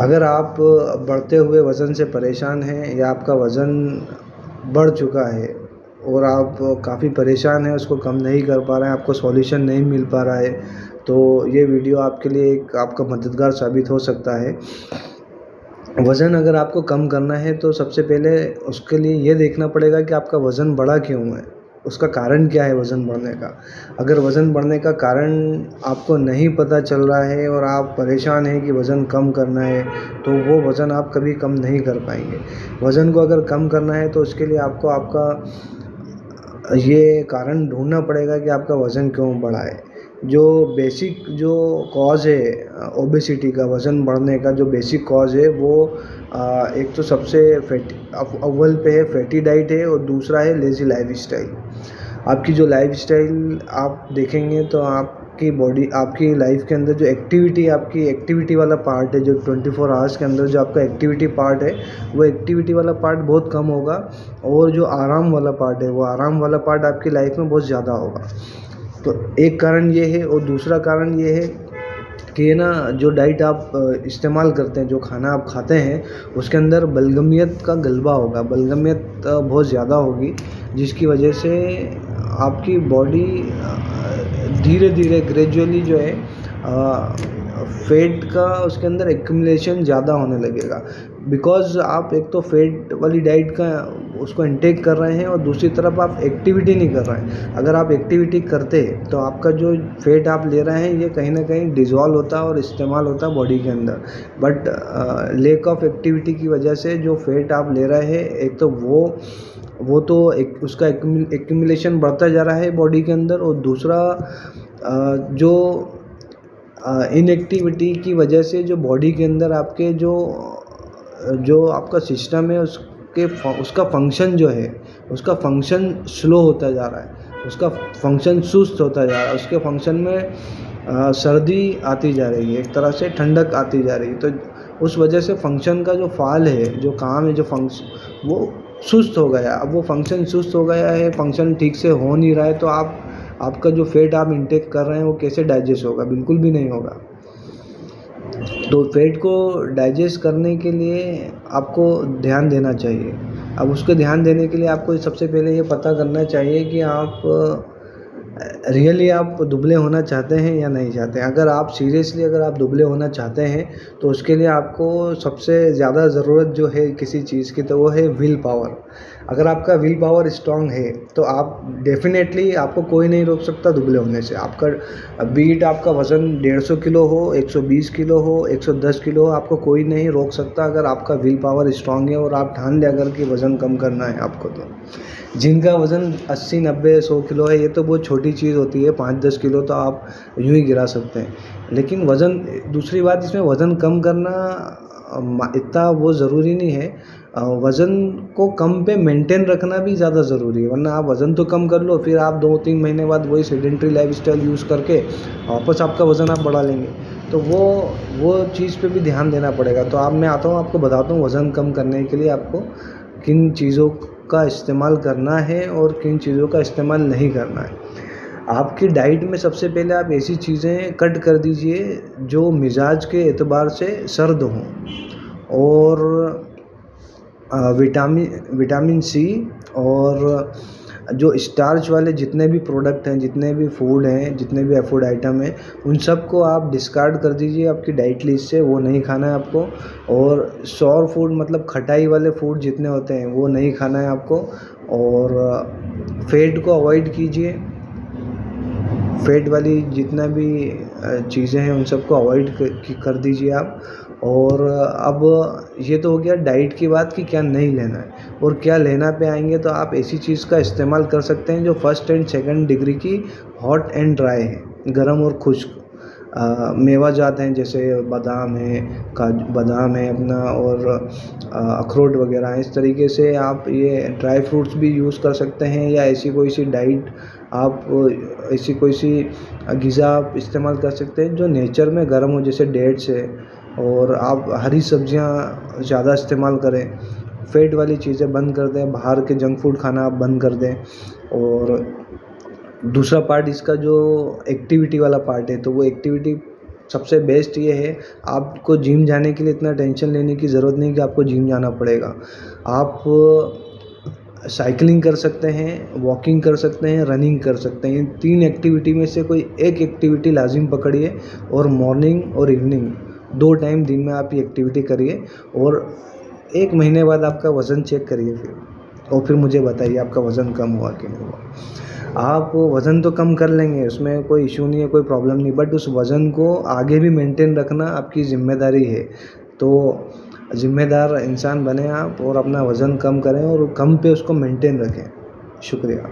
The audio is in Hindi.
अगर आप बढ़ते हुए वज़न से परेशान हैं या आपका वज़न बढ़ चुका है और आप काफ़ी परेशान हैं, उसको कम नहीं कर पा रहे हैं, आपको सॉल्यूशन नहीं मिल पा रहा है, तो ये वीडियो आपके लिए एक आपका मददगार साबित हो सकता है। वज़न अगर आपको कम करना है तो सबसे पहले उसके लिए ये देखना पड़ेगा कि आपका वज़न बढ़ा क्यों है? उसका कारण क्या है वज़न बढ़ने का? अगर वज़न बढ़ने का कारण आपको नहीं पता चल रहा है और आप परेशान हैं कि वज़न कम करना है, तो वो वज़न आप कभी कम नहीं कर पाएँगे। वज़न को अगर कम करना है तो उसके लिए आपको आपका ये कारण ढूँढना पड़ेगा कि आपका वज़न क्यों बढ़ा है। जो बेसिक जो कॉज़ है ओबेसिटी का, वज़न बढ़ने का जो बेसिक कॉज़ है वो एक तो सबसे अव्वल पे है फैटी डाइट है और दूसरा है लेज़ी लाइफ़स्टाइल। आपकी जो लाइफ़स्टाइल आप देखेंगे तो आपकी बॉडी, आपकी लाइफ़ के अंदर जो एक्टिविटी, आपकी एक्टिविटी वाला पार्ट है, जो 24 आवर्स के अंदर जो आपका एक्टिविटी पार्ट है, वो एक्टिविटी वाला पार्ट बहुत कम होगा और जो आराम वाला पार्ट है, वो आराम वाला पार्ट आपकी लाइफ़ में बहुत ज़्यादा होगा। तो एक कारण ये है और दूसरा कारण ये है कि ये ना जो डाइट आप इस्तेमाल करते हैं, जो खाना आप खाते हैं, उसके अंदर बलगमियत का गलबा होगा, बलगमियत बहुत ज़्यादा होगी, जिसकी वजह से आपकी बॉडी धीरे-धीरे ग्रेजुअली जो है फ़ैट का उसके अंदर एक्युमुलेशन ज़्यादा होने लगेगा। बिकॉज़ आप एक तो फ़ैट वाली डाइट का उसको इनटेक कर रहे हैं और दूसरी तरफ आप एक्टिविटी नहीं कर रहे हैं। अगर आप एक्टिविटी करते तो आपका जो फ़ैट आप ले रहे हैं ये कहीं न कहीं डिज़ॉल्व होता और इस्तेमाल होता बॉडी के अंदर। बट लैक ऑफ एक्टिविटी की वजह से जो फ़ैट आप ले रहे हैं, एक तो वो तो एक उसका एक्युमुलेशन बढ़ता जा रहा है बॉडी के अंदर और दूसरा जो इनएक्टिविटी की वजह से जो बॉडी के अंदर आपके जो आपका सिस्टम है उसका फंक्शन जो है, उसका फंक्शन स्लो होता जा रहा है, उसका फंक्शन सुस्त होता जा रहा है, उसके फंक्शन में सर्दी आती जा रही है, एक तरह से ठंडक आती जा रही है। तो उस वजह से फंक्शन का जो फ़ाल है, जो काम है, वो सुस्त हो गया। अब वो फंक्शन सुस्त हो गया है, फंक्शन ठीक से हो नहीं रहा है, तो आपका जो फ़ैट आप इंटेक कर रहे हैं वो कैसे डाइजेस्ट होगा? बिल्कुल भी नहीं होगा। तो फ़ैट को डाइजेस्ट करने के लिए आपको ध्यान देना चाहिए। अब उसको ध्यान देने के लिए आपको सबसे पहले ये पता करना चाहिए कि आप रियली आप दुबले होना चाहते हैं या नहीं चाहते हैं। अगर आप सीरियसली अगर आप दुबले होना चाहते हैं तो उसके लिए आपको सबसे ज़्यादा ज़रूरत जो है किसी चीज़ की, तो वो है विल पावर। अगर आपका विल पावर स्ट्रॉन्ग है तो आप डेफ़िनेटली, आपको कोई नहीं रोक सकता दुबले होने से। आपका बीट आपका वज़न 150 किलो हो, 120 किलो हो, 110 किलो हो, आपको कोई नहीं रोक सकता अगर आपका विल पावर स्ट्रॉन्ग है और आप ठान लें अगर कि वज़न कम करना है आपको। तो जिनका वज़न 80, 90, 100 किलो है, ये तो बहुत छोटी चीज़ होती है, 5-10 किलो तो आप यूँ ही गिरा सकते हैं। लेकिन वज़न, दूसरी बात इसमें वज़न कम करना इतना वो ज़रूरी नहीं है। वज़न को कम पे मेंटेन रखना भी ज़्यादा ज़रूरी है, वरना आप वज़न तो कम कर लो, फिर आप 2-3 महीने बाद वही सेडेंटरी लाइफ़स्टाइल यूज़ करके वापस आपका वज़न आप बढ़ा लेंगे। तो वो चीज़ पे भी ध्यान देना पड़ेगा। तो मैं आता हूँ, आपको बताता हूँ वज़न कम करने के लिए आपको किन चीज़ों का इस्तेमाल करना है और किन चीज़ों का इस्तेमाल नहीं करना है। आपकी डाइट में सबसे पहले आप ऐसी चीज़ें कट कर दीजिए जो मिज़ाज के एतबार से सर्द हों और विटामिन सी और जो स्टार्च वाले जितने भी प्रोडक्ट हैं, जितने भी फूड हैं, जितने भी फूड आइटम हैं, उन सब को आप डिस्कार्ड कर दीजिए आपकी डाइट लिस्ट से। वो नहीं खाना है आपको। और सॉर फूड मतलब खटाई वाले फूड जितने होते हैं वो नहीं खाना है आपको। और फ़ैट को अवॉइड कीजिए। फ़ैट वाली जितना भी चीज़ें हैं उन सबको अवॉइड कर दीजिए आप। और अब ये तो हो गया डाइट की बात कि क्या नहीं लेना है और क्या लेना पे आएंगे, तो आप ऐसी चीज़ का इस्तेमाल कर सकते हैं जो फर्स्ट एंड सेकंड डिग्री की हॉट एंड ड्राई है, गर्म और खुश्क। मेवा जात हैं जैसे बादाम है, बादाम है अपना, और अखरोट वगैरह हैं। इस तरीके से आप ये ड्राई फ्रूट्स भी यूज़ कर सकते हैं, या ऐसी कोई सी डाइट आप ऐसी कोई सी ग़िज़ा आप इस्तेमाल कर सकते हैं जो नेचर में गर्म हो, जैसे डेट्स है। और आप हरी सब्जियां ज़्यादा इस्तेमाल करें। फ़ैट वाली चीज़ें बंद कर दें, बाहर के जंक फूड खाना आप बंद कर दें। और दूसरा पार्ट इसका जो एक्टिविटी वाला पार्ट है, तो वो एक्टिविटी सबसे बेस्ट ये है, आपको जिम जाने के लिए इतना टेंशन लेने की ज़रूरत नहीं कि आपको जिम जाना पड़ेगा। आप साइकिलिंग कर सकते हैं, वॉकिंग कर सकते हैं, रनिंग कर सकते हैं। इन 3 एक्टिविटी में से कोई एक एक्टिविटी लाज़िम पकड़िए और मॉर्निंग और इवनिंग 2 टाइम दिन में आप ये एक्टिविटी करिए और 1 महीने बाद आपका वज़न चेक करिए और फिर मुझे बताइए आपका वज़न कम हुआ कि नहीं हुआ। आप वज़न तो कम कर लेंगे, उसमें कोई इश्यू नहीं है, कोई प्रॉब्लम नहीं, बट उस वज़न को आगे भी मेंटेन रखना आपकी ज़िम्मेदारी है। तो ज़िम्मेदार इंसान बनें आप और अपना वज़न कम करें और कम पे उसको मेंटेन रखें। शुक्रिया।